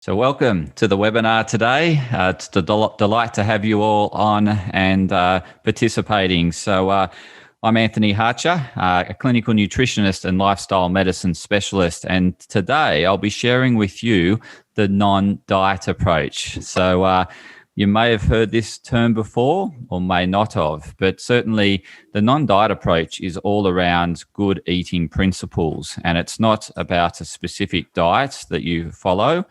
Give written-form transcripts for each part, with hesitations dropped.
So welcome to the webinar today. It's a delight to have you all on and participating. I'm Anthony Hartcher, a clinical nutritionist and lifestyle medicine specialist. And today I'll be sharing with you the non-diet approach. You may have heard this term before or may not have, but certainly the non-diet approach is all around good eating principles. And it's not about a specific diet that you follow.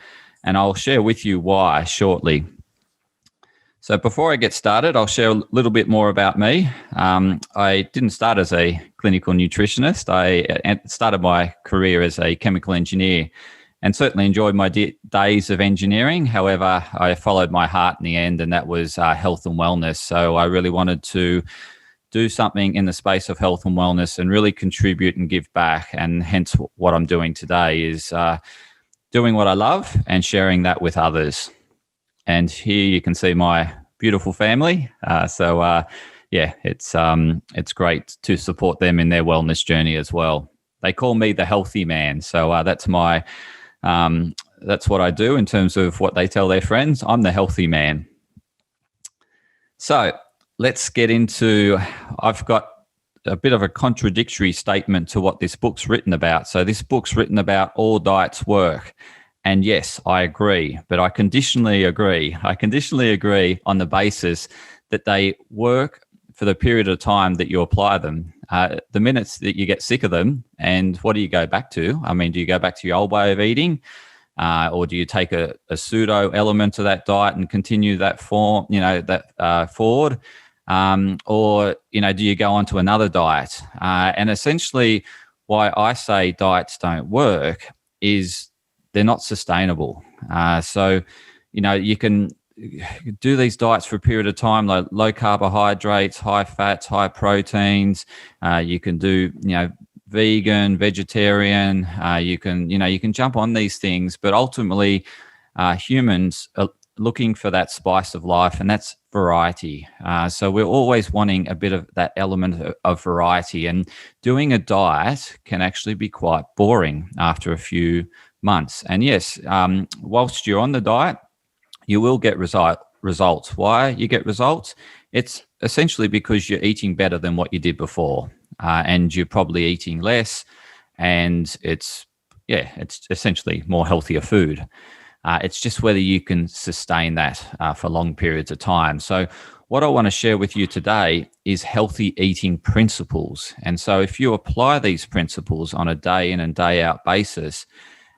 And I'll share with you why shortly. So before I get started, I'll share a little bit more about me. I didn't start as a clinical nutritionist. I started my career as a chemical engineer and certainly enjoyed my days of engineering. However, I followed my heart in the end, and that was health and wellness. So I really wanted to do something in the space of health and wellness and really contribute and give back. And hence what I'm doing today is doing what I love and sharing that with others. And here you can see my beautiful family. It's great to support them in their wellness journey as well. They call me the healthy man. So that's what I do in terms of what they tell their friends. I'm the healthy man. So let's get into, I've got a bit of a contradictory statement to what this book's written about. So this book's written about all diets work. And yes, I agree, but I conditionally agree. I conditionally agree on the basis that they work for the period of time that you apply them. The minutes that you get sick of them, and what do you go back to? I mean, do you go back to your old way of eating? Or do you take a pseudo element to that diet and continue that forward? Do you go on to another diet? And essentially why I say diets don't work is they're not sustainable. You can do these diets for a period of time, like low carbohydrates, high fats, high proteins. You can do, vegan, vegetarian. You can jump on these things, but ultimately humans are looking for that spice of life, and that's variety. So we're always wanting a bit of that element of variety, and doing a diet can actually be quite boring after a few months. And yes, whilst you're on the diet, you will get results. Why you get results? It's essentially because you're eating better than what you did before, and you're probably eating less, and it's essentially more healthier food. It's just whether you can sustain that for long periods of time. So what I want to share with you today is healthy eating principles. And so if you apply these principles on a day in and day out basis,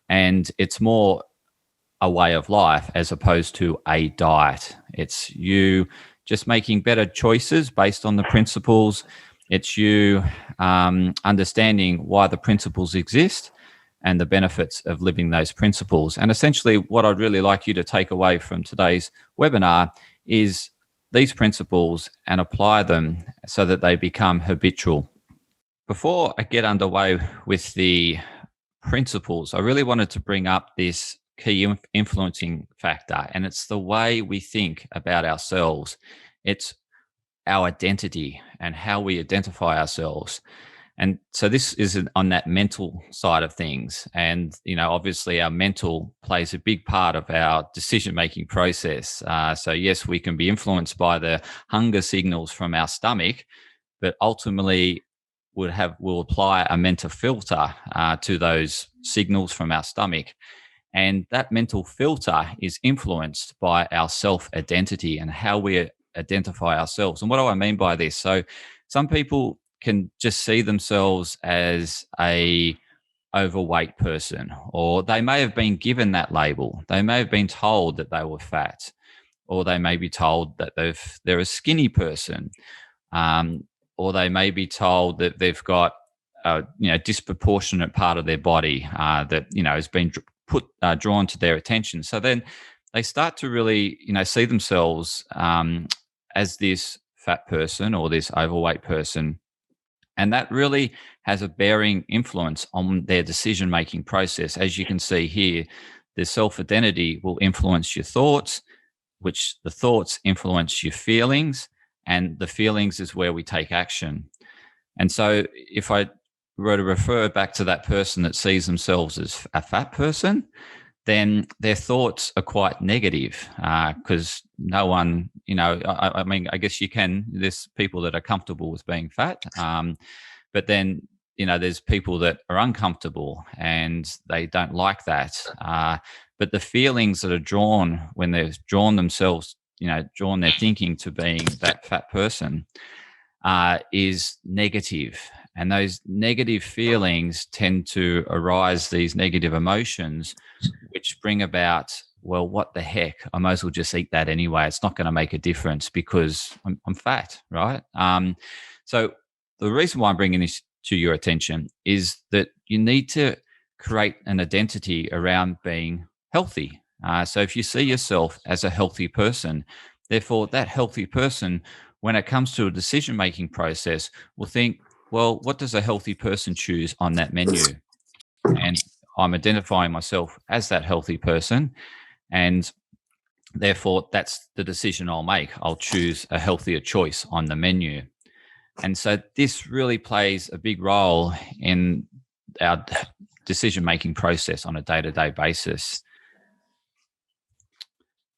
and it's more a way of life as opposed to a diet. It's you just making better choices based on the principles. It's you understanding why the principles exist and the benefits of living those principles. And essentially what I'd really like you to take away from today's webinar is these principles and apply them so that they become habitual. Before I get underway with the principles, I really wanted to bring up this key influencing factor, and it's the way we think about ourselves. It's our identity and how we identify ourselves. And so this is on that mental side of things. And, obviously our mental plays a big part of our decision-making process. So yes, we can be influenced by the hunger signals from our stomach, but ultimately we'll apply a mental filter to those signals from our stomach. And that mental filter is influenced by our self-identity and how we identify ourselves. And what do I mean by this? So some people can just see themselves as a overweight person, or they may have been given that label. They may have been told that they were fat, or they may be told that they're a skinny person. Or they may be told that they've got a disproportionate part of their body that has been drawn to their attention. So then they start to really see themselves as this fat person or this overweight person, and that really has a bearing influence on their decision-making process. As you can see here, the self-identity will influence your thoughts, which the thoughts influence your feelings, and the feelings is where we take action. And so if I were to refer back to that person that sees themselves as a fat person, then their thoughts are quite negative, because no one, I mean, I guess there's people that are comfortable with being fat, but then, there's people that are uncomfortable and they don't like that. But the feelings that are drawn when they've drawn themselves, drawn their thinking to being that fat person, is negative. And those negative feelings tend to arise, these negative emotions, which bring about, well, what the heck? I might as well just eat that anyway. It's not going to make a difference because I'm fat, right? So the reason why I'm bringing this to your attention is that you need to create an identity around being healthy. So if you see yourself as a healthy person, therefore that healthy person, when it comes to a decision-making process, will think, well, what does a healthy person choose on that menu? And I'm identifying myself as that healthy person, and therefore that's the decision I'll make. I'll choose a healthier choice on the menu. And so this really plays a big role in our decision-making process on a day-to-day basis.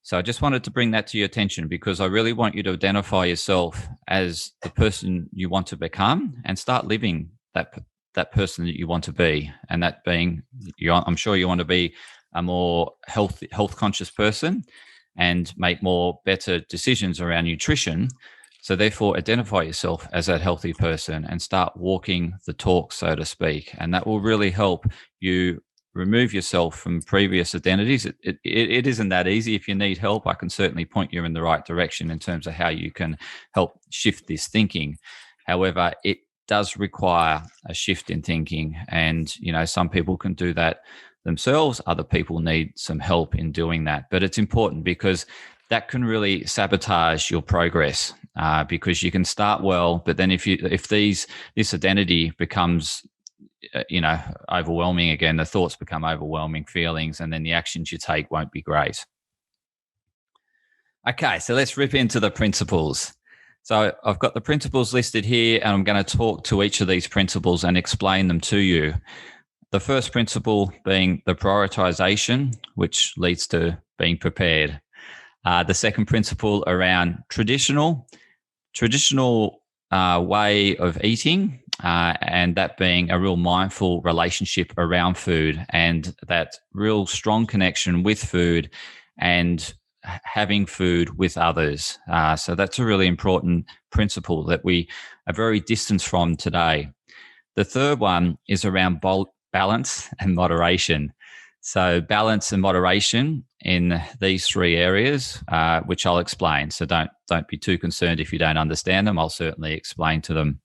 So I just wanted to bring that to your attention because I really want you to identify yourself as the person you want to become and start living that person that you want to be. And that being, I'm sure you want to be a more health conscious person and make more better decisions around nutrition. So therefore, identify yourself as that healthy person and start walking the talk, so to speak. And that will really help you remove yourself from previous identities. It isn't that easy. If you need help, I can certainly point you in the right direction in terms of how you can help shift this thinking. However, it does require a shift in thinking. And, some people can do that themselves. Other people need some help in doing that. But it's important because that can really sabotage your progress, because you can start well, but then if this identity becomes overwhelming again, the thoughts become overwhelming feelings, and then the actions you take won't be great. Okay, so let's rip into the principles. So I've got the principles listed here, and I'm going to talk to each of these principles and explain them to you. The first principle being the prioritization, which leads to being prepared. The second principle around traditional way of eating, and that being a real mindful relationship around food and that real strong connection with food and having food with others. So that's a really important principle that we are very distant from today. The third one is around balance and moderation. So balance and moderation in these three areas, which I'll explain. So don't be too concerned if you don't understand them. I'll certainly explain to them.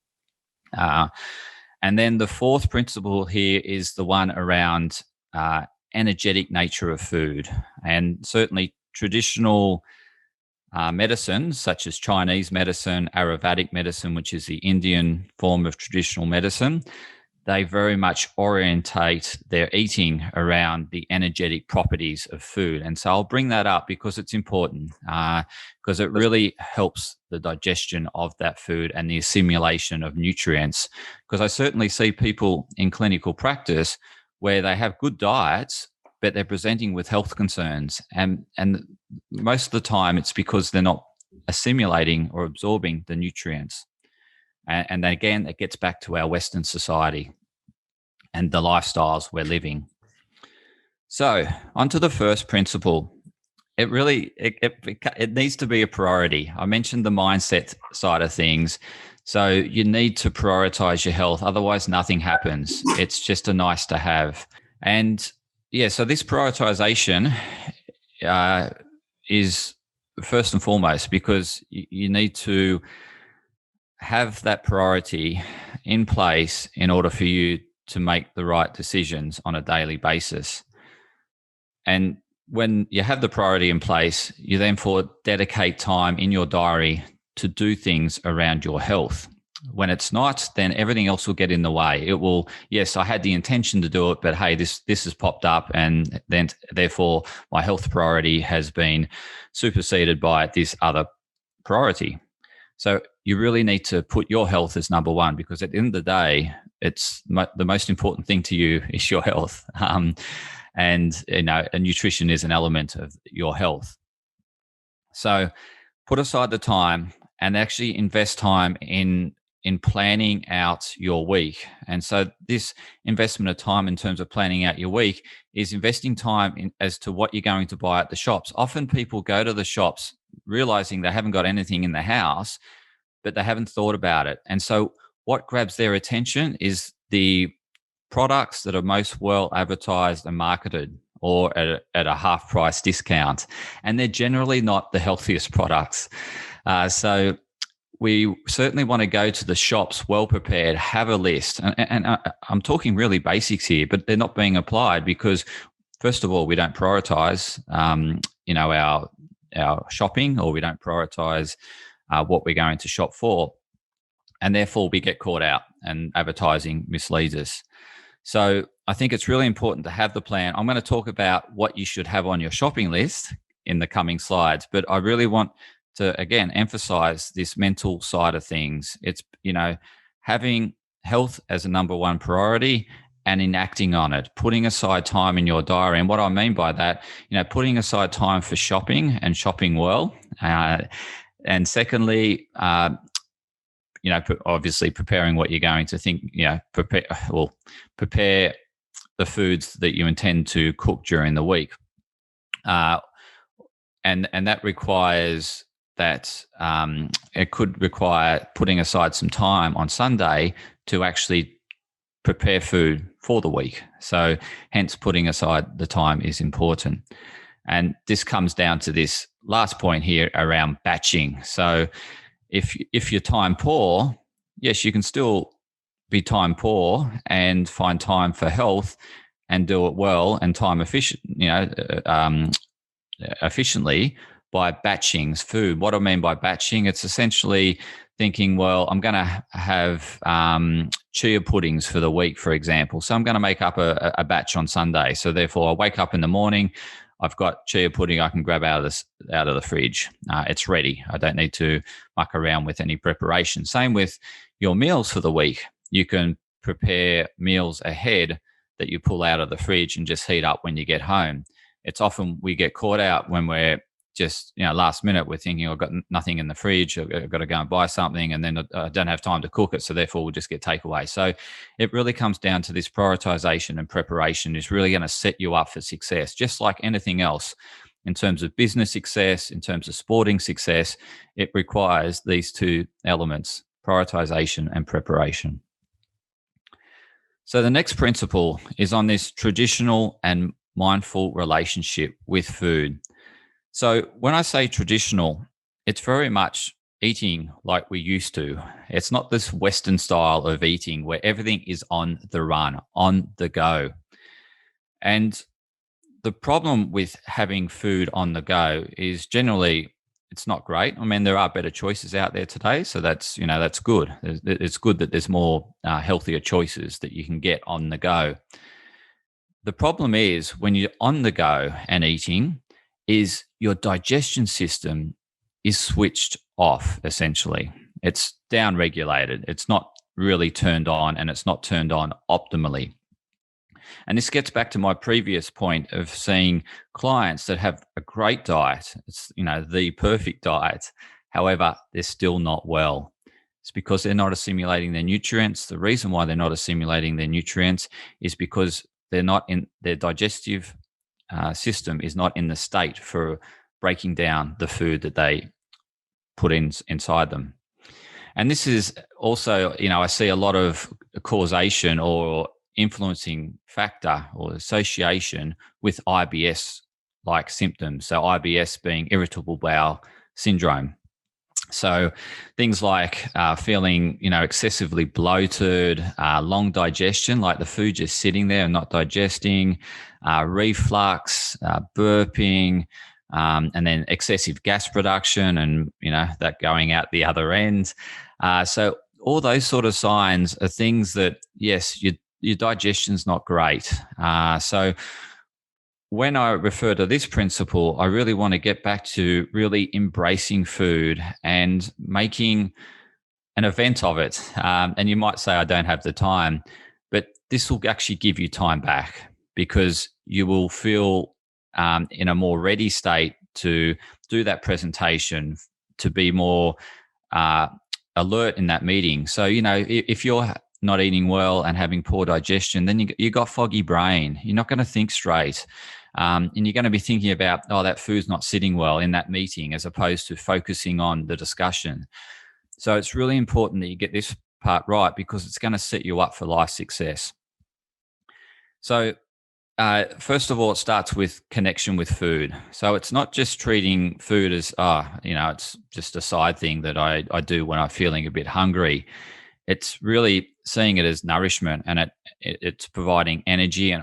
And then the fourth principle here is the one around energetic nature of food. And certainly traditional medicines such as Chinese medicine, Ayurvedic medicine, which is the Indian form of traditional medicine, they very much orientate their eating around the energetic properties of food. And so I'll bring that up because it's important, because it really helps the digestion of that food and the assimilation of nutrients. Because I certainly see people in clinical practice where they have good diets, but they're presenting with health concerns. And most of the time it's because they're not assimilating or absorbing the nutrients. And then again, it gets back to our Western society and the lifestyles we're living. So onto the first principle. It really, it needs to be a priority. I mentioned the mindset side of things. So you need to prioritize your health. Otherwise, nothing happens. It's just a nice to have. And yeah, so this prioritization is first and foremost because you need to have that priority in place in order for you to make the right decisions on a daily basis. And when you have the priority in place, you then dedicate time in your diary to do things around your health. When it's not, then everything else will get in the way. It will, yes, I had the intention to do it, but hey, this has popped up, and then therefore my health priority has been superseded by this other priority. So you really need to put your health as number one, because at the end of the day, it's the most important thing to you is your health. and a nutrition is an element of your health. So put aside the time and actually invest time in planning out your week. And so this investment of time in terms of planning out your week is investing time in as to what you're going to buy at the shops. Often people go to the shops realizing they haven't got anything in the house, but they haven't thought about it. And so what grabs their attention is the products that are most well advertised and marketed, or at a half price discount. And they're generally not the healthiest products. So we certainly want to go to the shops well prepared, have a list. And I'm talking really basics here, but they're not being applied because, first of all, we don't prioritize, our shopping, or we don't prioritize what we're going to shop for. And therefore, we get caught out and advertising misleads us. So I think it's really important to have the plan. I'm going to talk about what you should have on your shopping list in the coming slides, but I really want to, again, emphasize this mental side of things. It's, having health as a number one priority and enacting on it, putting aside time in your diary. And what I mean by that, putting aside time for shopping and shopping well. And secondly, obviously preparing what you're going to think, prepare the foods that you intend to cook during the week. And that requires that it could require putting aside some time on Sunday to actually prepare food for the week. So hence putting aside the time is important. And this comes down to this last point here around batching. So if you're time poor, yes, you can still be time poor and find time for health and do it well and time efficiently by batching food. What I mean by batching, it's essentially thinking, well, I'm going to have chia puddings for the week, for example. So I'm going to make up a batch on Sunday. So therefore, I wake up in the morning, I've got chia pudding I can grab out of the fridge. It's ready. I don't need to muck around with any preparation. Same with your meals for the week. You can prepare meals ahead that you pull out of the fridge and just heat up when you get home. It's often we get caught out when we're just, last minute, we're thinking, I've got nothing in the fridge, I've got to go and buy something, and then I don't have time to cook it, so therefore we'll just get takeaway. So it really comes down to this prioritization and preparation is really going to set you up for success, just like anything else. In terms of business success, in terms of sporting success, it requires these two elements, prioritization and preparation. So the next principle is on this traditional and mindful relationship with food. So when I say traditional, it's very much eating like we used to. It's not this Western style of eating where everything is on the run, on the go. And the problem with having food on the go is generally it's not great. I mean, there are better choices out there today, so that's good. It's good that there's more healthier choices that you can get on the go. The problem is when you're on the go and eating, is your digestion system is switched off, essentially. It's down-regulated. It's not really turned on, and it's not turned on optimally. And this gets back to my previous point of seeing clients that have a great diet. It's, the perfect diet. However, they're still not well. It's because they're not assimilating their nutrients. The reason why they're not assimilating their nutrients is because they're not in their digestive system is not in the state for breaking down the food that they put inside them. And this is also, I see a lot of causation or influencing factor or association with IBS-like symptoms. So IBS being irritable bowel syndrome. So things like feeling, excessively bloated, long digestion, like the food just sitting there and not digesting, reflux, burping, and then excessive gas production and, that going out the other end. So all those sort of signs are things that, yes, your digestion's not great. So when I refer to this principle, I really want to get back to really embracing food and making an event of it. And you might say, I don't have the time, but this will actually give you time back because you will feel in a more ready state to do that presentation, to be more uh, alert in that meeting. So, if you're not eating well and having poor digestion, then you got foggy brain. You're not going to think straight. And you're going to be thinking about, oh, that food's not sitting well in that meeting, as opposed to focusing on the discussion. So it's really important that you get this part right, because it's going to set you up for life success. So first of all, it starts with connection with food. So it's not just treating food as, it's just a side thing that I do when I'm feeling a bit hungry. It's really seeing it as nourishment, and it's providing energy, and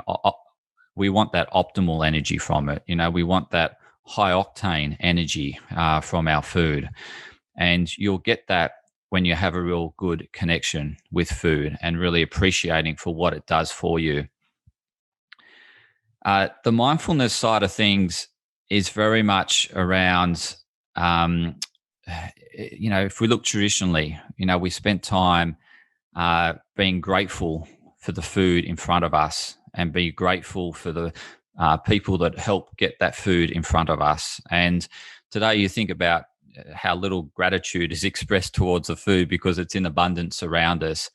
we want that optimal energy from it. We want that high octane energy from our food. And you'll get that when you have a real good connection with food and really appreciating for what it does for you. The mindfulness side of things is very much around, if we look traditionally, we spent time being grateful for the food in front of us, and be grateful for the people that help get that food in front of us. And today you think about how little gratitude is expressed towards the food because it's in abundance around us.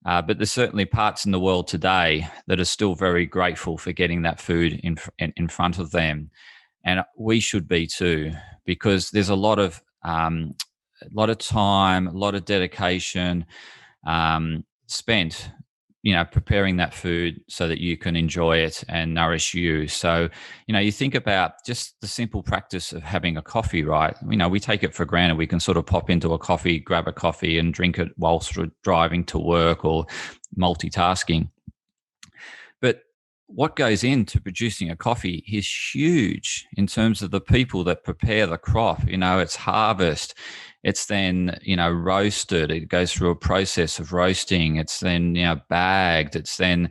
But there's certainly parts in the world today that are still very grateful for getting that food in front of them, and we should be too, because there's a lot of time, a lot of dedication spent, preparing that food so that you can enjoy it and nourish you. So, you think about just the simple practice of having a coffee, right? We take it for granted. We can sort of pop into a coffee, grab a coffee and drink it whilst we're driving to work or multitasking. But what goes into producing a coffee is huge in terms of the people that prepare the crop. It's harvest. It's then, roasted. It goes through a process of roasting. It's then, bagged. It's then,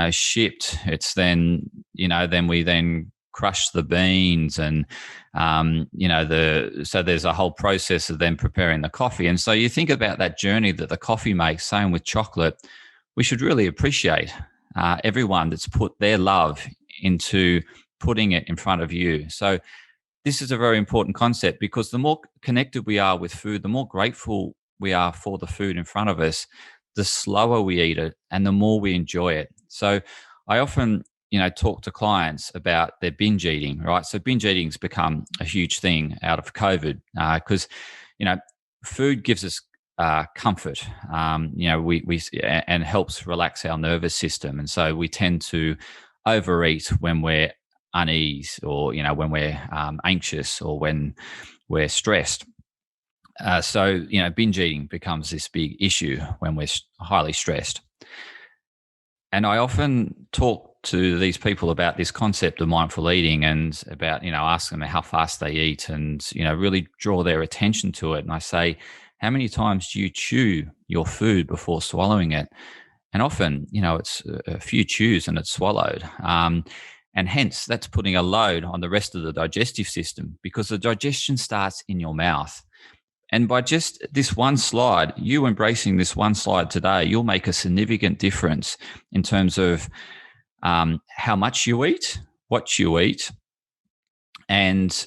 shipped. It's then, then we then crush the beans, and, so there's a whole process of then preparing the coffee. And so you think about that journey that the coffee makes. Same with chocolate. We should really appreciate everyone that's put their love into putting it in front of you. So this is a very important concept, because the more connected we are with food, the more grateful we are for the food in front of us, the slower we eat it and the more we enjoy it. So I often, talk to clients about their binge eating, right? So binge eating's become a huge thing out of COVID, because, food gives us comfort, we and helps relax our nervous system. And so we tend to overeat when we're unease, or when we're anxious, or when we're stressed. So binge eating becomes this big issue when we're highly stressed. And I often talk to these people about this concept of mindful eating, and about ask them how fast they eat, and really draw their attention to it. And I say, how many times do you chew your food before swallowing it? And often, it's a few chews and it's swallowed. And hence, that's putting a load on the rest of the digestive system, because the digestion starts in your mouth. And by just this one slide, you embracing this one slide today, you'll make a significant difference in terms of how much you eat, what you eat, and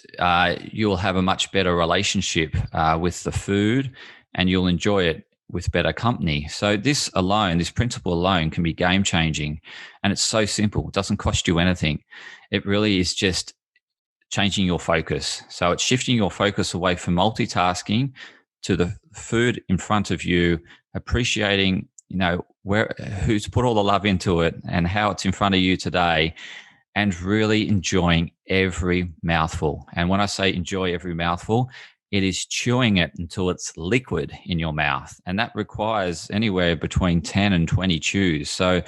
you'll have a much better relationship with the food, and you'll enjoy it with better company. So this principle alone can be game changing, and it's so simple. It doesn't cost you anything. It really is just changing your focus. So it's shifting your focus away from multitasking to the food in front of you, appreciating, who's put all the love into it and how it's in front of you today, and really enjoying every mouthful. And when I say enjoy every mouthful, it is chewing it until it's liquid in your mouth. And that requires anywhere between 10 and 20 chews. So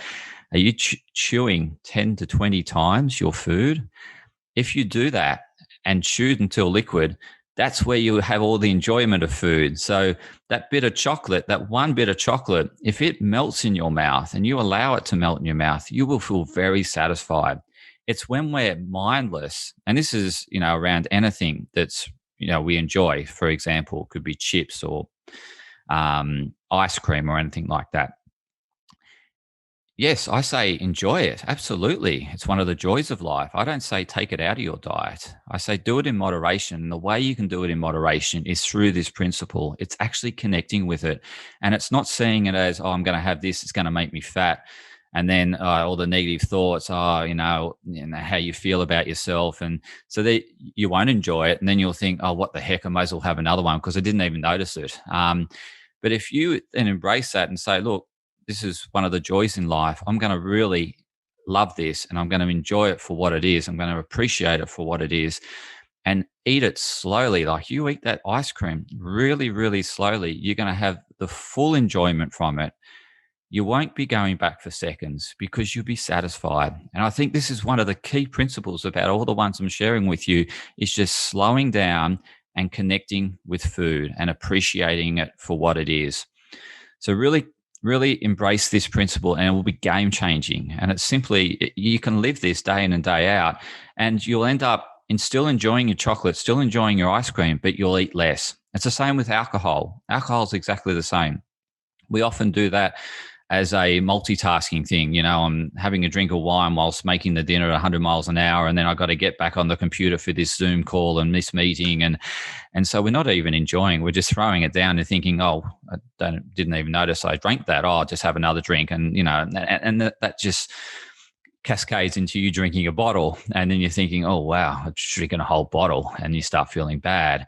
are you chewing 10 to 20 times your food? If you do that and chew until liquid, that's where you have all the enjoyment of food. So that bit of chocolate, that one bit of chocolate, if it melts in your mouth and you allow it to melt in your mouth, you will feel very satisfied. It's when we're mindless, and this is, around anything that's, we enjoy. For example, could be chips or ice cream or anything like that. Yes, I say enjoy it. Absolutely. It's one of the joys of life. I don't say take it out of your diet. I say do it in moderation. And the way you can do it in moderation is through this principle. It's actually connecting with it. And it's not seeing it as, oh, I'm going to have this, it's going to make me fat. And then all the negative thoughts, how you feel about yourself. And so that you won't enjoy it. And then you'll think, oh, what the heck? I might as well have another one because I didn't even notice it. But if you then embrace that and say, look, this is one of the joys in life. I'm going to really love this and I'm going to enjoy it for what it is. I'm going to appreciate it for what it is and eat it slowly. Like you eat that ice cream really, really slowly. You're going to have the full enjoyment from it. You won't be going back for seconds because you'll be satisfied. And I think this is one of the key principles about all the ones I'm sharing with you is just slowing down and connecting with food and appreciating it for what it is. So really embrace this principle and it will be game changing. And it's simply, you can live this day in and day out and you'll end up in still enjoying your chocolate, still enjoying your ice cream, but you'll eat less. It's the same with alcohol. Alcohol is exactly the same. We often do that as a multitasking thing. You know, I'm having a drink of wine whilst making the dinner at 100 miles an hour, and then I've got to get back on the computer for this Zoom call and this meeting, and so we're not even enjoying. We're just throwing it down and thinking, oh, didn't even notice I drank that. Oh, I'll just have another drink, and that just cascades into you drinking a bottle, and then you're thinking, oh wow, I'm drinking a whole bottle, and you start feeling bad.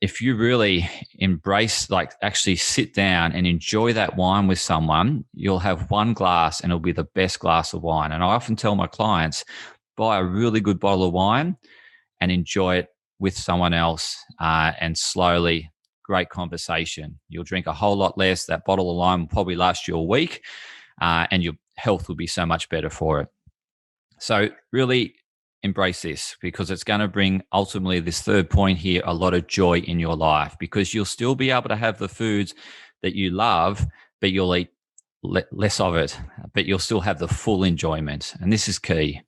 If you really embrace, like actually sit down and enjoy that wine with someone, you'll have one glass and it'll be the best glass of wine. And I often tell my clients, buy a really good bottle of wine and enjoy it with someone else and slowly, great conversation. You'll drink a whole lot less. That bottle of wine will probably last you a week and your health will be so much better for it. So really embrace this because it's going to bring ultimately this third point here, a lot of joy in your life because you'll still be able to have the foods that you love, but you'll eat less of it, but you'll still have the full enjoyment. And this is key.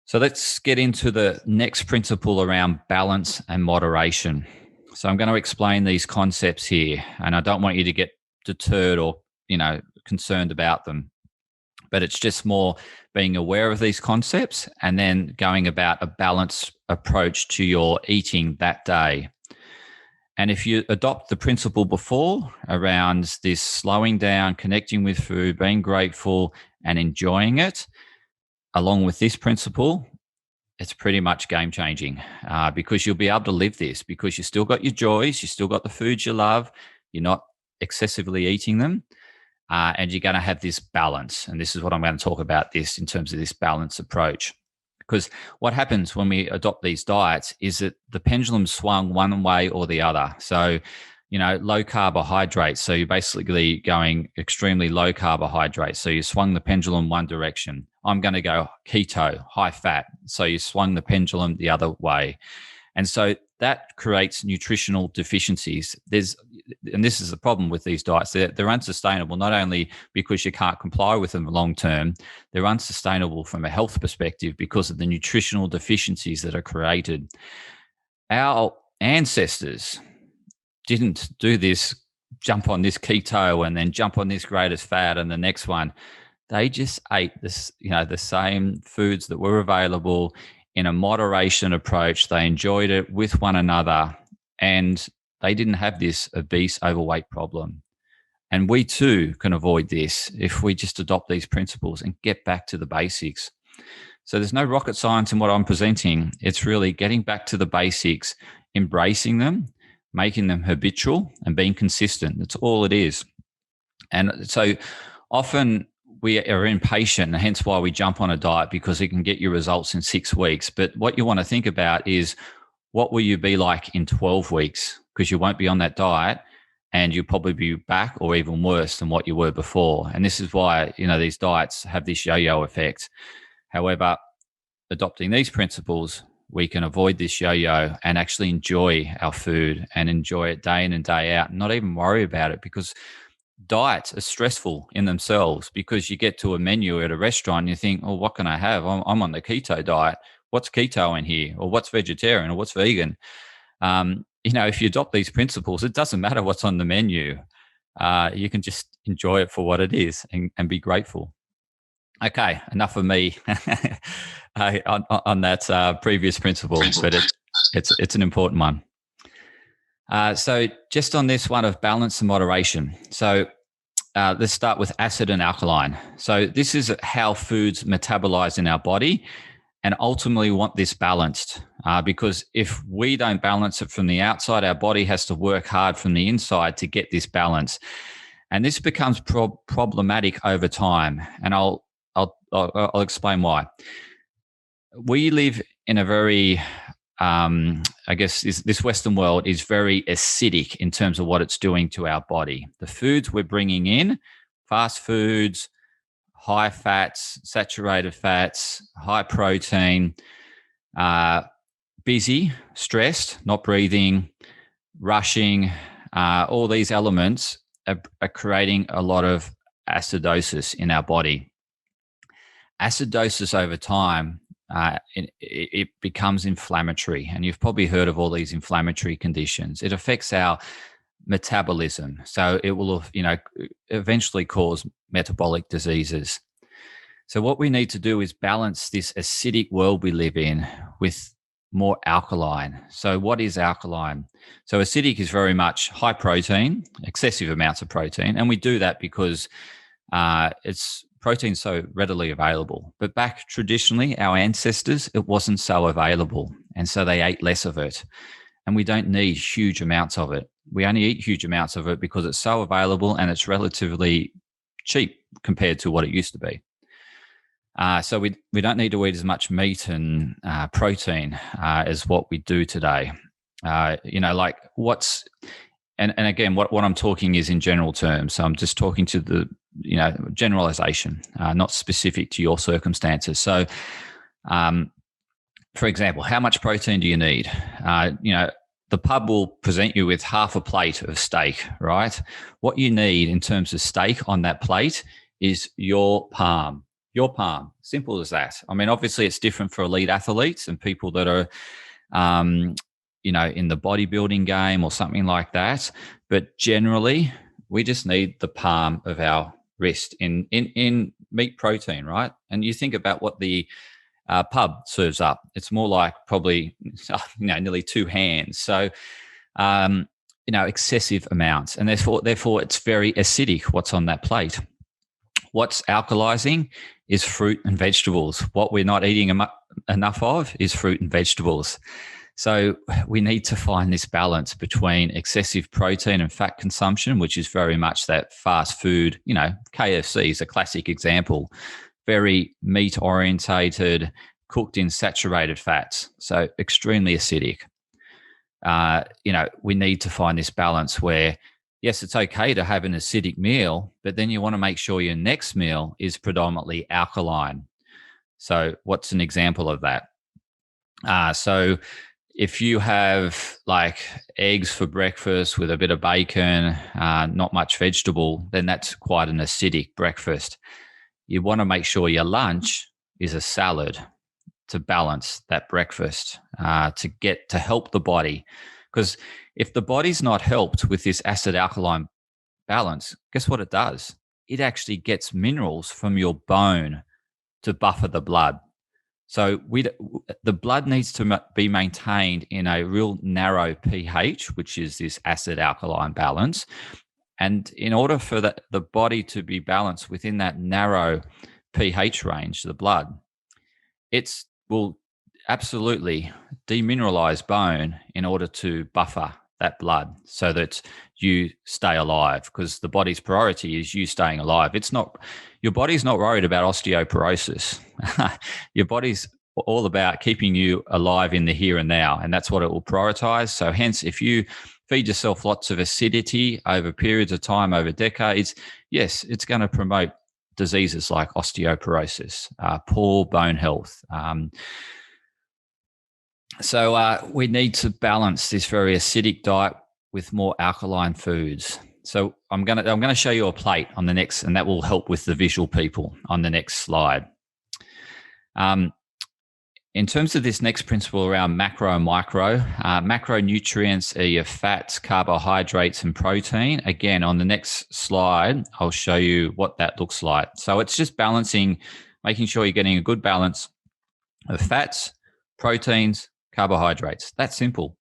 So let's get into the next principle around balance and moderation. So I'm going to explain these concepts here, and I don't want you to get deterred or, concerned about them. But it's just more being aware of these concepts and then going about a balanced approach to your eating that day. And if you adopt the principle before around this slowing down, connecting with food, being grateful and enjoying it, along with this principle, it's pretty much game changing because you'll be able to live this because you still got your joys, you still got the foods you love, you're not excessively eating them. And you're going to have this balance. And this is what I'm going to talk about this in terms of this balance approach. Because what happens when we adopt these diets is that the pendulum swung one way or the other. So, low carbohydrates. So you're basically going extremely low carbohydrates. So you swung the pendulum one direction. I'm going to go keto, high fat. So you swung the pendulum the other way. And so that creates nutritional deficiencies. And this is the problem with these diets. They're unsustainable, not only because you can't comply with them long term, they're unsustainable from a health perspective because of the nutritional deficiencies that are created. Our ancestors didn't do this, jump on this keto and then jump on this greatest fat and the next one. They just ate this, the same foods that were available in a moderation approach. They enjoyed it with one another and they didn't have this obese, overweight problem. And we too can avoid this if we just adopt these principles and get back to the basics. So there's no rocket science in what I'm presenting. It's really getting back to the basics, embracing them, making them habitual and being consistent. That's all it is. And so often we are impatient, and hence why we jump on a diet because it can get you results in 6 weeks. But what you want to think about is what will you be like in 12 weeks? Because you won't be on that diet and you'll probably be back or even worse than what you were before. And this is why, these diets have this yo-yo effect. However, adopting these principles, we can avoid this yo-yo and actually enjoy our food and enjoy it day in and day out and not even worry about it because diets are stressful in themselves because you get to a menu at a restaurant and you think, oh, what can I have? I'm on the keto diet. What's keto in here? Or what's vegetarian? Or what's vegan? If you adopt these principles, it doesn't matter what's on the menu. You can just enjoy it for what it is and be grateful. Okay, enough of me on that previous principle, but it's an important one. So just on this one of balance and moderation. So let's start with acid and alkaline. So this is how foods metabolize in our body, and ultimately we want this balanced because if we don't balance it from the outside, our body has to work hard from the inside to get this balance. And this becomes problematic over time. And I'll explain why. We live in a very, I guess, this Western world is very acidic in terms of what it's doing to our body. The foods we're bringing in, fast foods, high fats, saturated fats, high protein, busy, stressed, not breathing, rushing, all these elements are creating a lot of acidosis in our body. Acidosis over time, it becomes inflammatory. And you've probably heard of all these inflammatory conditions. It affects our metabolism. So it will, eventually cause metabolic diseases. So what we need to do is balance this acidic world we live in with more alkaline. So what is alkaline? So acidic is very much high protein, excessive amounts of protein. And we do that because it's protein so readily available. But back traditionally, our ancestors, it wasn't so available. And so they ate less of it. And we don't need huge amounts of it. We only eat huge amounts of it because it's so available and it's relatively cheap compared to what it used to be. So we don't need to eat as much meat and protein as what we do today. Like what's and again, what I'm talking is in general terms. So I'm just talking to the generalization, not specific to your circumstances. So, for example, how much protein do you need? The pub will present you with half a plate of steak, right? What you need in terms of steak on that plate is your palm. Your palm, simple as that. I mean, obviously it's different for elite athletes and people that are, in the bodybuilding game or something like that. But generally, we just need the palm of our wrist in meat protein, right? And you think about what the pub serves up. It's more like probably, nearly two hands. So, excessive amounts. And therefore it's very acidic what's on that plate. What's alkalizing is fruit and vegetables. What we're not eating enough of is fruit and vegetables. So we need to find this balance between excessive protein and fat consumption, which is very much that fast food. KFC is a classic example. Very meat orientated, cooked in saturated fats. So extremely acidic. We need to find this balance where, yes, it's okay to have an acidic meal, but then you want to make sure your next meal is predominantly alkaline. So what's an example of that? So if you have like eggs for breakfast with a bit of bacon, not much vegetable, then that's quite an acidic breakfast. You want to make sure your lunch is a salad to balance that breakfast, to help the body. Because if the body's not helped with this acid alkaline balance, guess what it does? It actually gets minerals from your bone to buffer the blood. So the blood needs to be maintained in a real narrow pH, which is this acid alkaline balance. And in order for the body to be balanced within that narrow pH range, the blood, it will absolutely demineralize bone in order to buffer that blood so that you stay alive, because the body's priority is you staying alive. Your body's not worried about osteoporosis. Your body's all about keeping you alive in the here and now, and that's what it will prioritize. So hence, if you feed yourself lots of acidity over periods of time, over decades, yes, it's going to promote diseases like osteoporosis, poor bone health. So we need to balance this very acidic diet with more alkaline foods. So I'm going to show you a plate on the next, and that will help with the visual people on the next slide. in terms of this next principle around macro and micro, macronutrients are your fats, carbohydrates, and protein. Again, on the next slide, I'll show you what that looks like. So it's just balancing, making sure you're getting a good balance of fats, proteins, carbohydrates. That's simple.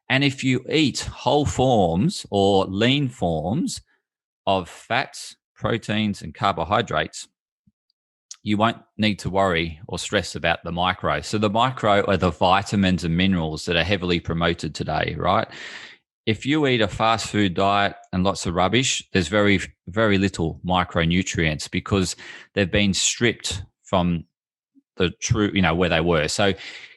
And if you eat whole forms or lean forms of fats, proteins, and carbohydrates, you won't need to worry or stress about the micro. So the micro are the vitamins and minerals that are heavily promoted today, right? If you eat a fast food diet and lots of rubbish, there's very, very little micronutrients because they've been stripped from the true, where they were. So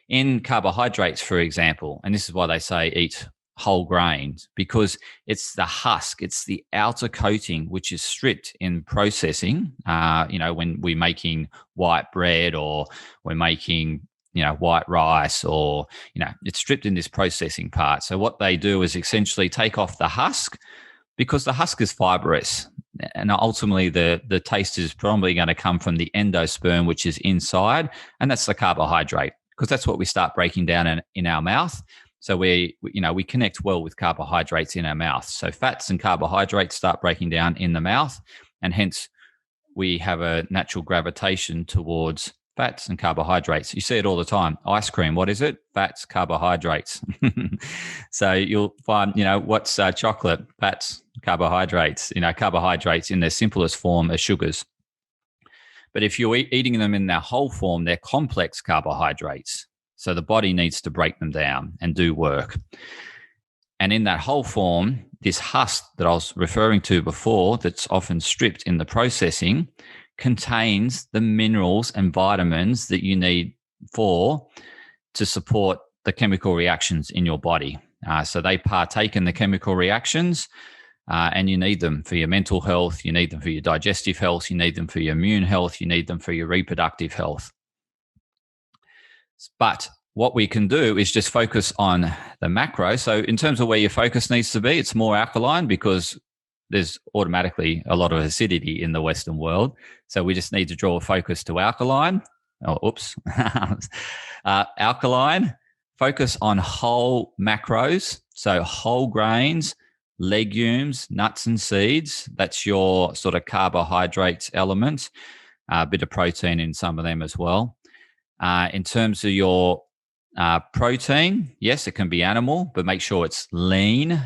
in carbohydrates, for example, and this is why they say eat whole grains, because it's the husk, it's the outer coating, which is stripped in processing. When we're making white bread or we're making, white rice or, it's stripped in this processing part. So what they do is essentially take off the husk because the husk is fibrous. And ultimately, the taste is probably going to come from the endosperm, which is inside, and that's the carbohydrate, because that's what we start breaking down in our mouth. So we connect well with carbohydrates in our mouth. So fats and carbohydrates start breaking down in the mouth, and hence we have a natural gravitation towards fats and carbohydrates. You see it all the time. Ice cream, what is it? Fats, carbohydrates. So you'll find, what's chocolate? Fats, carbohydrates. Carbohydrates in their simplest form are sugars. But if you're eating them in their whole form, they're complex carbohydrates. So the body needs to break them down and do work. And in that whole form, this husk that I was referring to before, that's often stripped in the processing, contains the minerals and vitamins that you need to support the chemical reactions in your body. So they partake in the chemical reactions, and you need them for your mental health, you need them for your digestive health, you need them for your immune health, you need them for your reproductive health. But what we can do is just focus on the macro. So in terms of where your focus needs to be, it's more alkaline because there's automatically a lot of acidity in the Western world. So we just need to draw a focus to alkaline. Alkaline, focus on whole macros. So whole grains, legumes, nuts and seeds. That's your sort of carbohydrates element. A bit of protein in some of them as well. In terms of your protein, yes, it can be animal, but make sure it's lean,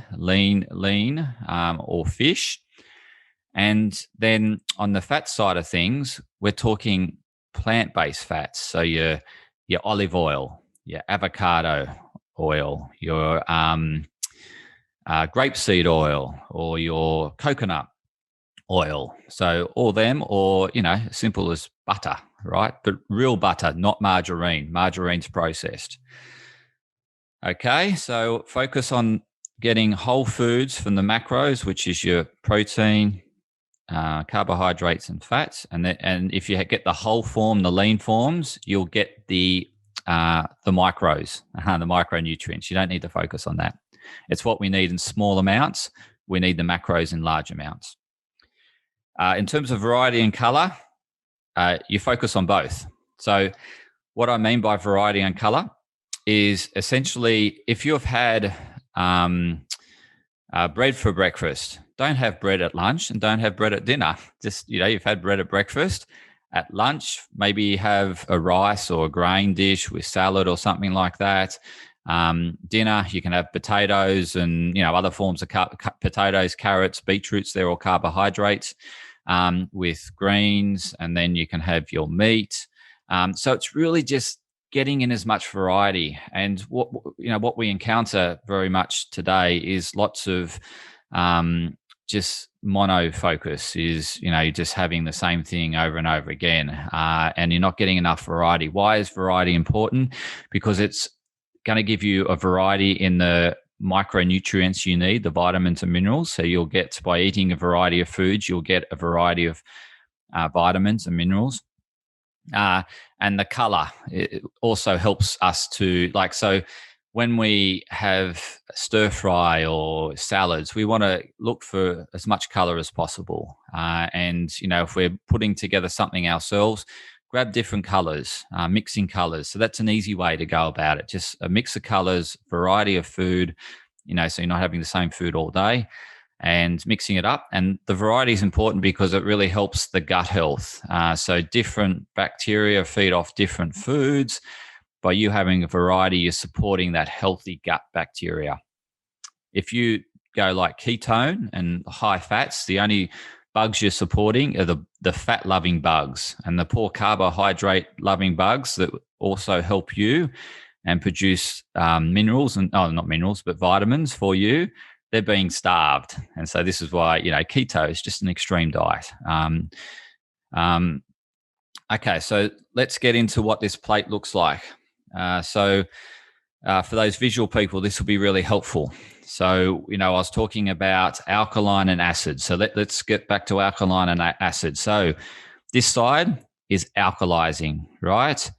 or fish. And then on the fat side of things, we're talking plant-based fats. So your olive oil, your avocado oil, your grapeseed oil, or your coconut oil. So all them, or, simple as butter, right? But real butter, not margarine. Margarine's processed. Okay, so focus on getting whole foods from the macros, which is your protein, carbohydrates, and fats. And if you get the whole form, the lean forms, you'll get the micros, the micronutrients. You don't need to focus on that. It's what we need in small amounts. We need the macros in large amounts. In terms of variety and color, you focus on both. So what I mean by variety and color is essentially if you've had bread for breakfast, don't have bread at lunch and don't have bread at dinner. Just, you've had bread at breakfast. At lunch, maybe have a rice or a grain dish with salad or something like that. Dinner, you can have potatoes and, other forms of potatoes, carrots, beetroots. They're all carbohydrates with greens. And then you can have your meat. So it's really just getting in as much variety. And what we encounter very much today is lots of just mono focus, is just having the same thing over and over again, and you're not getting enough variety. Why is variety important? Because it's going to give you a variety in the micronutrients you need, the vitamins and minerals. So you'll get, by eating a variety of foods, you'll get a variety of vitamins and minerals. And the color, it also helps us to, so when we have stir fry or salads, we want to look for as much color as possible. And, if we're putting together something ourselves, grab different colors, mixing colors. So that's an easy way to go about it. Just a mix of colors, variety of food, so you're not having the same food all day, and mixing it up. And the variety is important because it really helps the gut health. So different bacteria feed off different foods. By you having a variety, you're supporting that healthy gut bacteria. If you go like ketone and high fats, the only bugs you're supporting are the fat-loving bugs and the poor carbohydrate-loving bugs that also help you and produce minerals and not minerals, but vitamins for you. They're being starved. And so this is why, keto is just an extreme diet. Okay, so let's get into what this plate looks like. For those visual people, this will be really helpful. So, I was talking about alkaline and acid. So let's get back to alkaline and acid. So this side is alkalizing, right?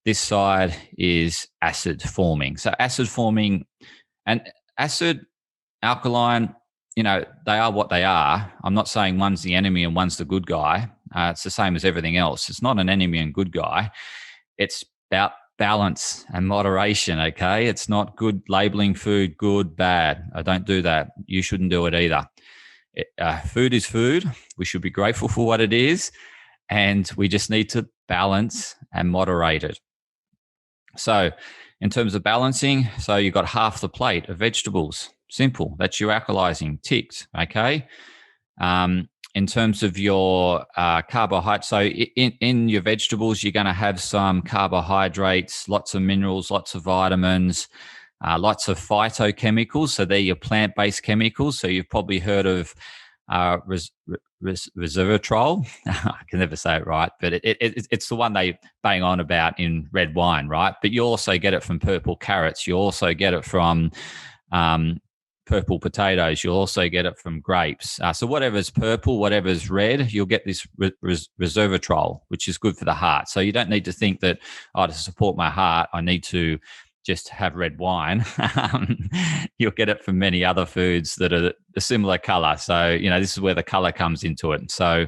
This side is acid forming. So acid forming and acid, alkaline, they are what they are. I'm not saying one's the enemy and one's the good guy. It's the same as everything else. It's not an enemy and good guy. It's about balance and moderation, okay? It's not good labeling food good, bad. I don't do that. You shouldn't do it either. Food is food. We should be grateful for what it is, and we just need to balance and moderate it. So in terms of balancing, so you've got half the plate of vegetables. Simple. That's your alkalizing. Ticked, okay? In terms of your carbohydrates, so in your vegetables, you're going to have some carbohydrates, lots of minerals, lots of vitamins, lots of phytochemicals. So they're your plant-based chemicals. So you've probably heard of resveratrol. I can never say it right, but it's the one they bang on about in red wine, right? But you also get it from purple carrots. You also get it from purple potatoes. You'll also get it from grapes. So whatever's purple, whatever's red, you'll get this resveratrol, which is good for the heart. So you don't need to think that, to support my heart, I need to just have red wine. You'll get it from many other foods that are a similar color. So, this is where the color comes into it. So,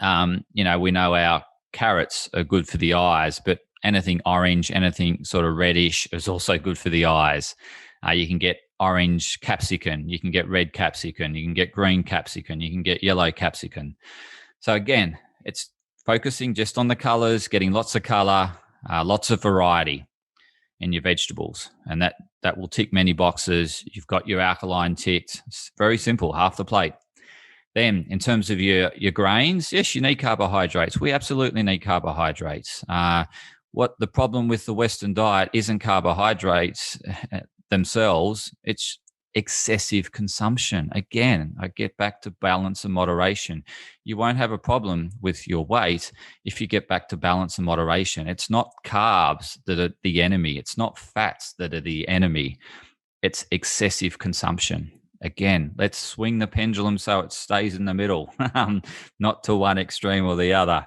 we know our carrots are good for the eyes, but anything orange, anything sort of reddish is also good for the eyes. You can get orange capsicum, you can get red capsicum, you can get green capsicum, you can get yellow capsicum. So again, it's focusing just on the colors, getting lots of color, lots of variety in your vegetables, and that will tick many boxes. You've got your alkaline ticked. It's very simple, half the plate. Then in terms of your grains, yes, you need carbohydrates. We absolutely need carbohydrates. What the problem with the Western diet isn't carbohydrates themselves, it's excessive consumption. Again, I get back to balance and moderation. You won't have a problem with your weight if you get back to balance and moderation. It's not carbs that are the enemy. It's not fats that are the enemy. It's excessive consumption. Again, let's swing the pendulum so it stays in the middle, not to one extreme or the other.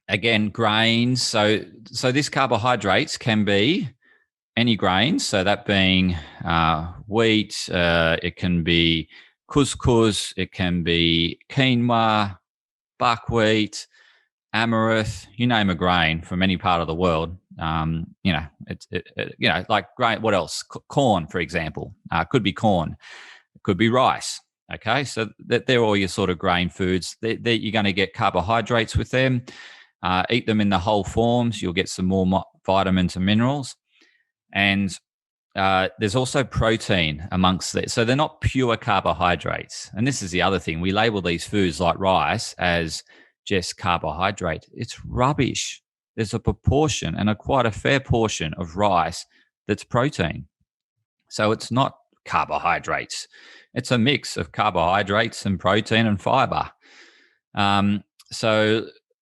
Again, grains. So this carbohydrates can be any grains, so that being wheat, it can be couscous, it can be quinoa, buckwheat, amaranth, you name a grain from any part of the world. Like grain. What else? Corn, for example, could be corn, it could be rice. Okay, so they're all your sort of grain foods. You're going to get carbohydrates with them. Eat them in the whole forms. You'll get some more vitamins and minerals. And there's also protein amongst it. So they're not pure carbohydrates. And this is the other thing. We label these foods like rice as just carbohydrate. It's rubbish. There's a proportion and quite a fair portion of rice that's protein. So it's not carbohydrates. It's a mix of carbohydrates and protein and fiber.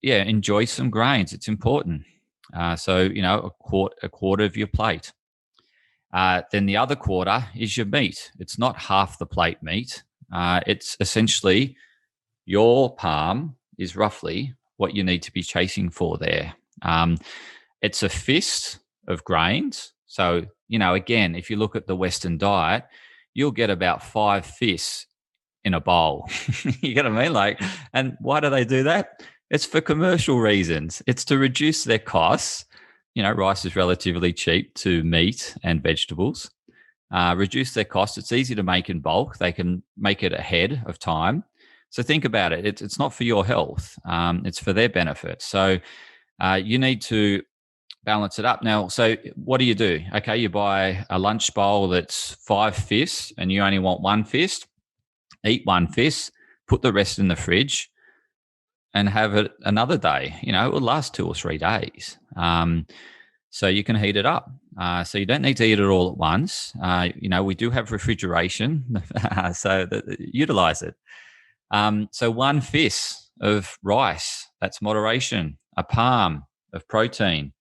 Enjoy some grains. It's important. A quarter of your plate. Then the other quarter is your meat. It's not half the plate meat. It's essentially your palm is roughly what you need to be chasing for there. It's a fist of grains. So, again, if you look at the Western diet, you'll get about 5 fists in a bowl. You get what I mean? And why do they do that? It's for commercial reasons. It's to reduce their costs. Rice is relatively cheap to meat and vegetables. Reduce their costs. It's easy to make in bulk. They can make it ahead of time. So think about it. It's not for your health. It's for their benefit. So you need to balance it up. Now, so what do? Okay, you buy a lunch bowl that's 5 fists and you only want 1 fist. Eat 1 fist, put the rest in the fridge and have it another day. It will last 2 or 3 days. So you can heat it up. So you don't need to eat it all at once. We do have refrigeration, so utilize it. So 1 fist of rice, that's moderation, a palm of protein,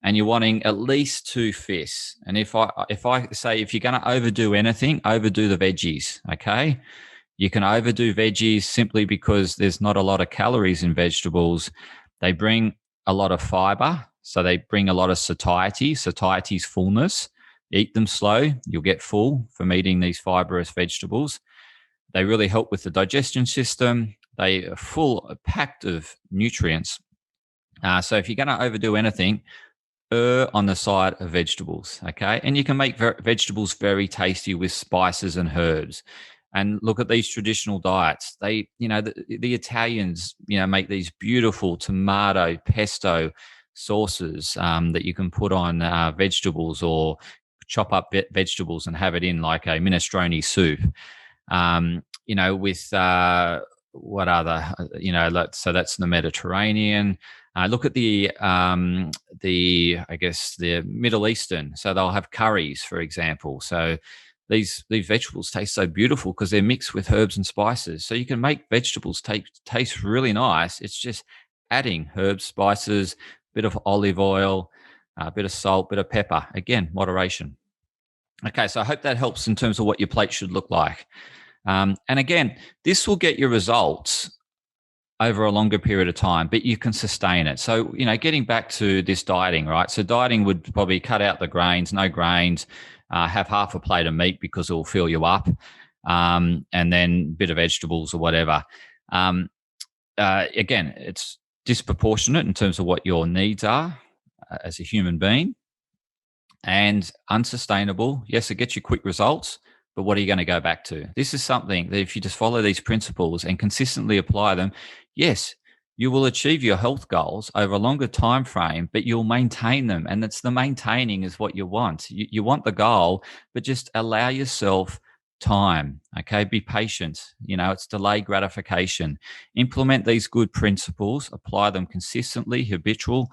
and you're wanting at least 2 fists. And if I say, if you're going to overdo anything, overdo the veggies, okay? You can overdo veggies simply because there's not a lot of calories in vegetables. They bring a lot of fiber, so they bring a lot of satiety. Satiety is fullness. Eat them slow, you'll get full from eating these fibrous vegetables. They really help with the digestion system. They are packed of nutrients. So if you're going to overdo anything, on the side of vegetables, okay? And you can make vegetables very tasty with spices and herbs. And look at these traditional diets. They, the Italians, make these beautiful tomato pesto sauces that you can put on vegetables, or chop up vegetables and have it in like a minestrone soup. With what other, so that's the Mediterranean. Look at the Middle Eastern. So they'll have curries, for example. So these vegetables taste so beautiful because they're mixed with herbs and spices. So you can make vegetables taste really nice. It's just adding herbs, spices, bit of olive oil, a bit of salt, bit of pepper. Again, moderation. Okay, so I hope that helps in terms of what your plate should look like. And again, this will get your results over a longer period of time, but you can sustain it. So, getting back to this dieting, right? So dieting would probably cut out the grains, no grains, have half a plate of meat because it will fill you up, and then a bit of vegetables or whatever. Again, it's disproportionate in terms of what your needs are as a human being, and unsustainable. Yes, it gets you quick results, but what are you going to go back to? This is something that if you just follow these principles and consistently apply them, yes, you will achieve your health goals over a longer time frame, but you'll maintain them. And it's the maintaining is what you want. You want the goal, but just allow yourself time. Okay. Be patient. It's delayed gratification. Implement these good principles, apply them consistently, habitual.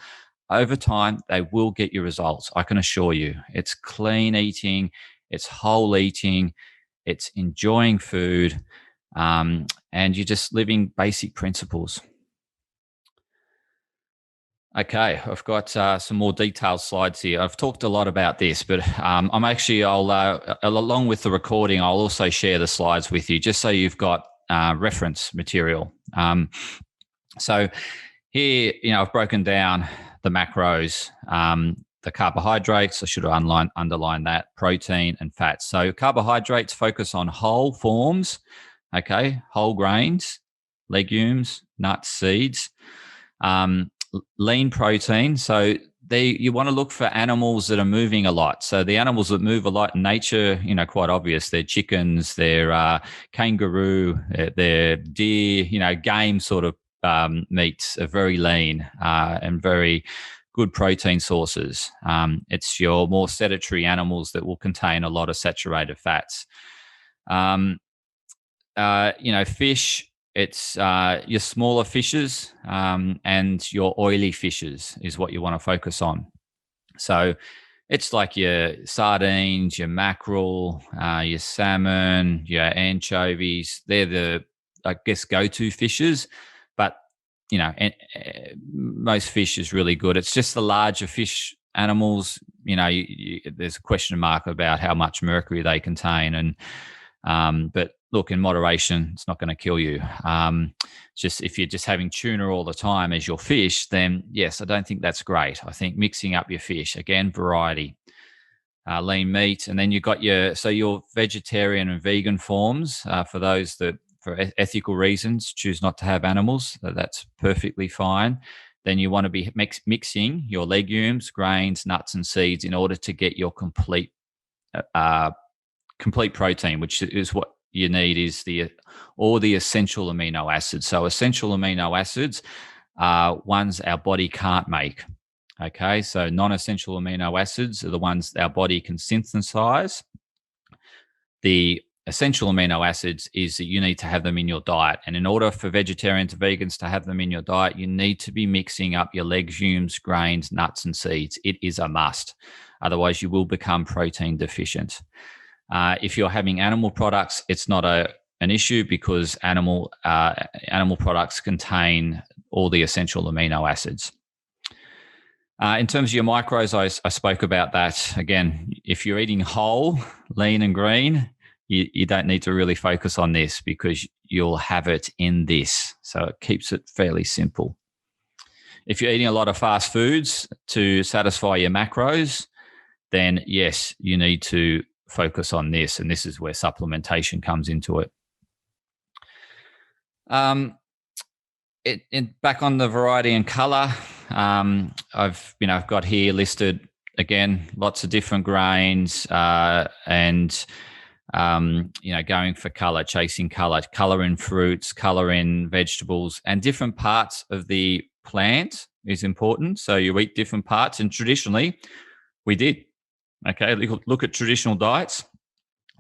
Over time, they will get you results. I can assure you. It's clean eating. It's whole eating, it's enjoying food, and you're just living basic principles. Okay, I've got some more detailed slides here. I've talked a lot about this, but along with the recording, I'll also share the slides with you just so you've got reference material. So here, I've broken down the macros, the carbohydrates, I should have underlined that, protein and fats. So carbohydrates focus on whole forms, okay, whole grains, legumes, nuts, seeds. Lean protein, so you want to look for animals that are moving a lot. So the animals that move a lot in nature, quite obvious. They're chickens, they're kangaroo, they're deer, game sort of meats are very lean and very good protein sources. It's your more sedentary animals that will contain a lot of saturated fats. Fish, it's your smaller fishes and your oily fishes is what you want to focus on. So it's like your sardines, your mackerel, your salmon, your anchovies. They're the, go-to fishes. But most fish is really good. It's just the larger fish animals, there's a question mark about how much mercury they contain. And but look, in moderation, it's not going to kill you. Just if you're just having tuna all the time as your fish, then yes, I don't think that's great. I think mixing up your fish, again, variety, lean meat, and then you've got your vegetarian and vegan forms for for ethical reasons, choose not to have animals, so that's perfectly fine. Then you want to be mixing your legumes, grains, nuts, and seeds in order to get your complete protein, which is what you need, is all the essential amino acids. So essential amino acids are ones our body can't make. Okay, so non-essential amino acids are the ones our body can synthesize. The essential amino acids is that you need to have them in your diet. And in order for vegetarians and vegans to have them in your diet, you need to be mixing up your legumes, grains, nuts, and seeds. It is a must. Otherwise, you will become protein deficient. If you're having animal products, it's not an issue, because animal products contain all the essential amino acids. In terms of your macros, I spoke about that. Again, if you're eating whole, lean and green, you don't need to really focus on this, because you'll have it in this. So it keeps it fairly simple. If you're eating a lot of fast foods to satisfy your macros, then yes, you need to focus on this. And this is where supplementation comes into it. Back on the variety and color, I've got here listed again lots of different grains, and going for color, chasing color in fruits, color in vegetables, and different parts of the plant is important. So you eat different parts, and traditionally we did. Okay, look at traditional diets.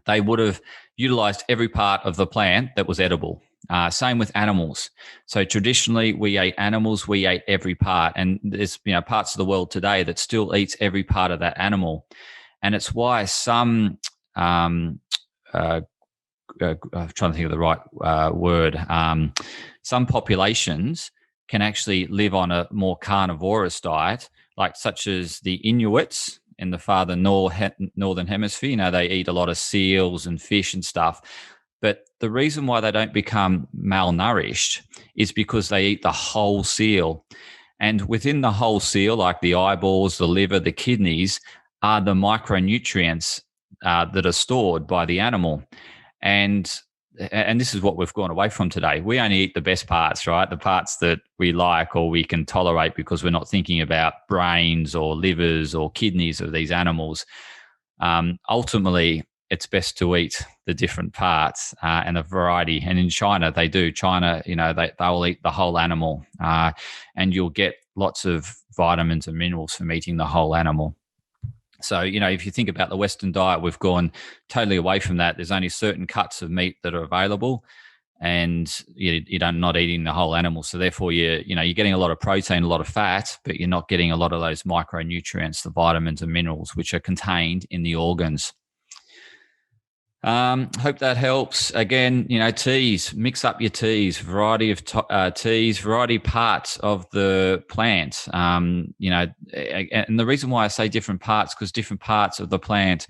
They would have utilized every part of the plant that was edible. Same with animals. So traditionally, we ate animals, we ate every part. And there's parts of the world today that still eats every part of that animal. And it's why some, I'm trying to think of the right word, some populations can actually live on a more carnivorous diet, such as the Inuits in the far northern hemisphere. They eat a lot of seals and fish and stuff. But the reason why they don't become malnourished is because they eat the whole seal. And within the whole seal, like the eyeballs, the liver, the kidneys, are the micronutrients that are stored by the animal. And this is what we've gone away from today. We only eat the best parts, right? The parts that we like or we can tolerate, because we're not thinking about brains or livers or kidneys of these animals. Ultimately, it's best to eat the different parts and a variety. And in China, they do. China, they'll eat the whole animal, and you'll get lots of vitamins and minerals from eating the whole animal. So, if you think about the Western diet, we've gone totally away from that. There's only certain cuts of meat that are available, and you're not eating the whole animal. So therefore, you're getting a lot of protein, a lot of fat, but you're not getting a lot of those micronutrients, the vitamins and minerals, which are contained in the organs. Hope that helps. Again, teas, mix up your teas, variety of teas, variety parts of the plant. And the reason why I say different parts, because different parts of the plant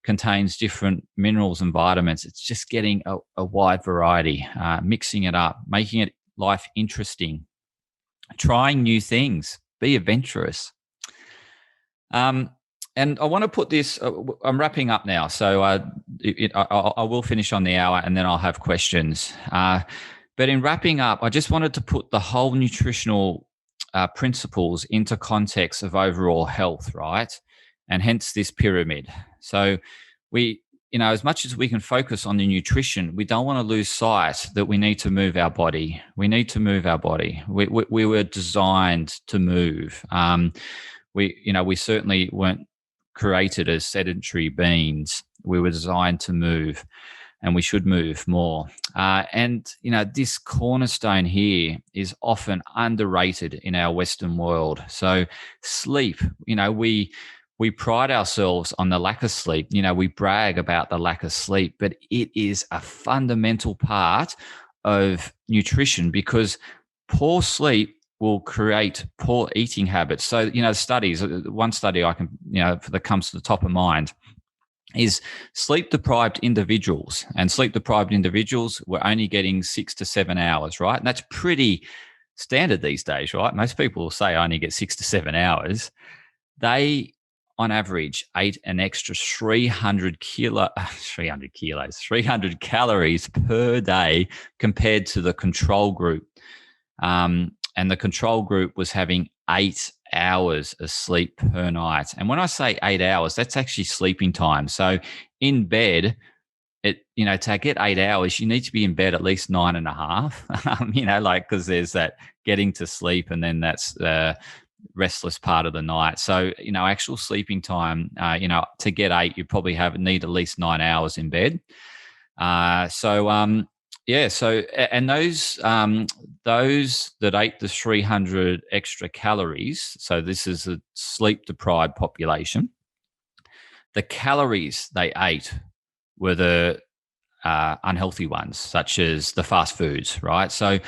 contains different minerals and vitamins. It's just getting a wide variety, mixing it up, making it life interesting, trying new things, be adventurous. And I want to put this, I'm wrapping up now, so I will finish on the hour and then I'll have questions. But in wrapping up, I just wanted to put the whole nutritional principles into context of overall health, right? And hence this pyramid. So as much as we can focus on the nutrition, we don't want to lose sight that we need to move our body. We need to move our body. We were designed to move. We certainly weren't created as sedentary beings. We were designed to move, and we should move more. And this cornerstone here is often underrated in our Western world. So sleep, we pride ourselves on the lack of sleep. We brag about the lack of sleep, but it is a fundamental part of nutrition, because poor sleep will create poor eating habits. So, studies, one study I can, that comes to the top of mind is sleep-deprived individuals. And sleep-deprived individuals were only getting 6 to 7 hours, right? And that's pretty standard these days, right? Most people will say I only get 6 to 7 hours. They, on average, ate an extra 300 calories per day compared to the control group. And the control group was having 8 hours of sleep per night. And when I say 8 hours, that's actually sleeping time. So in bed, to get 8 hours, you need to be in bed at least 9.5, because there's that getting to sleep and then that's the restless part of the night. So, actual sleeping time, to get 8, you probably need at least 9 hours in bed. And those that ate the 300 extra calories, so this is a sleep deprived population, the calories they ate were the unhealthy ones, such as the fast foods, right? So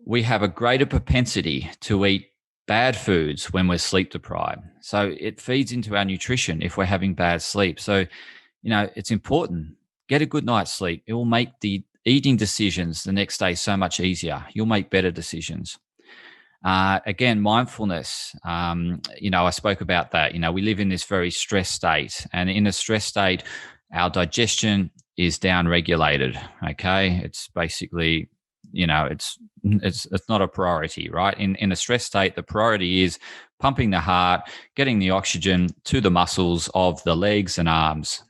we have a greater propensity to eat bad foods when we're sleep deprived. So it feeds into our nutrition if we're having bad sleep. So, it's important. Get a good night's sleep. It will make the eating decisions the next day so much easier. You'll make better decisions. Again, mindfulness, I spoke about that. We live in this very stressed state, and in a stress state, our digestion is down-regulated. Okay. It's basically, it's not a priority, right? In a stress state, the priority is pumping the heart, getting the oxygen to the muscles of the legs and arms.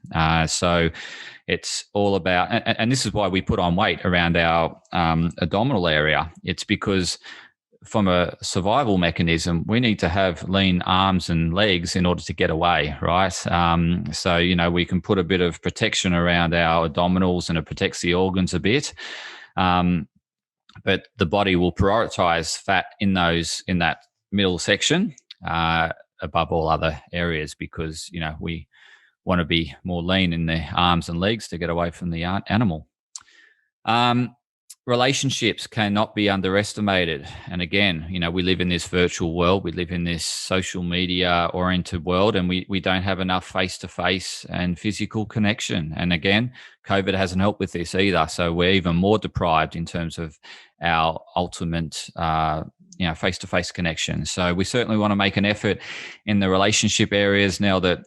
So it's all about, and this is why we put on weight around our abdominal area. It's because from a survival mechanism, we need to have lean arms and legs in order to get away, right? So, we can put a bit of protection around our abdominals and it protects the organs a bit. But the body will prioritize fat in that middle section above all other areas because, we want to be more lean in the arms and legs to get away from the animal. Relationships cannot be underestimated. And again, we live in this virtual world. We live in this social media oriented world, and we don't have enough face-to-face and physical connection. And again, COVID hasn't helped with this either. So we're even more deprived in terms of our ultimate, face-to-face connection. So we certainly want to make an effort in the relationship areas now that,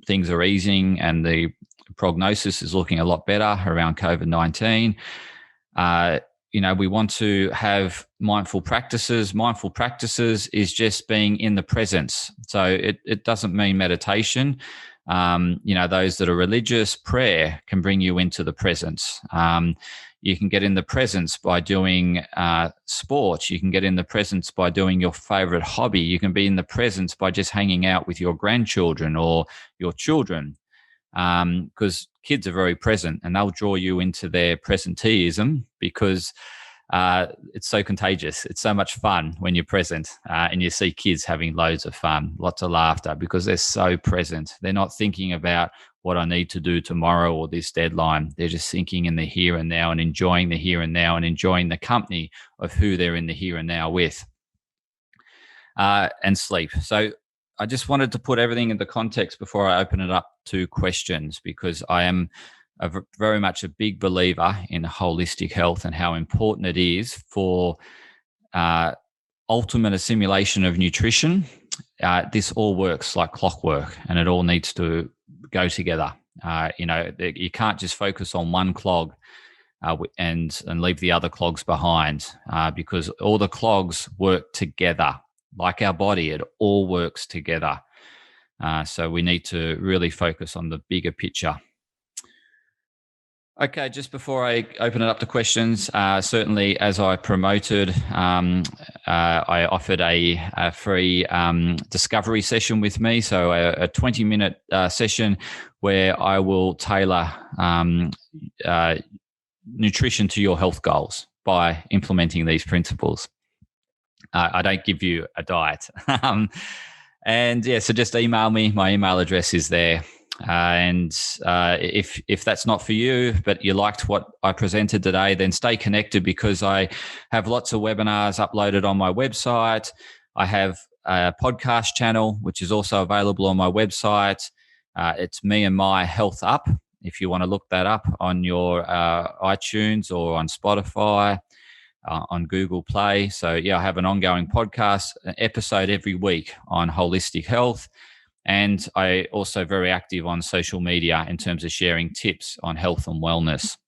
things are easing and the prognosis is looking a lot better around COVID-19. We want to have mindful practices. Mindful practices is just being in the presence. So it doesn't mean meditation. Those that are religious, prayer can bring you into the presence. You can get in the presence by doing sport. You can get in the presence by doing your favorite hobby. You can be in the presence by just hanging out with your grandchildren or your children. Because kids are very present and they'll draw you into their presenteeism because it's so contagious. It's so much fun when you're present and you see kids having loads of fun, lots of laughter because they're so present. They're not thinking about what I need to do tomorrow or this deadline. They're just thinking in the here and now and enjoying the here and now and enjoying the company of who they're in the here and now with. And sleep. So I just wanted to put everything into context before I open it up to questions because I am very much a big believer in holistic health and how important it is for ultimate assimilation of nutrition. This all works like clockwork and it all needs to go together. You can't just focus on one clog and leave the other clogs behind because all the clogs work together. Like our body, it all works together. So we need to really focus on the bigger picture. Okay, just before I open it up to questions, certainly as I promoted, I offered a free discovery session with me. So a 20-minute session where I will tailor nutrition to your health goals by implementing these principles. I don't give you a diet. So just email me. My email address is there. If that's not for you, but you liked what I presented today, then stay connected because I have lots of webinars uploaded on my website. I have a podcast channel, which is also available on my website. It's me&my Health Up. If you want to look that up on your iTunes or on Spotify, on Google Play. So I have an ongoing podcast, an episode every week on holistic health. And I also very active on social media in terms of sharing tips on health and wellness.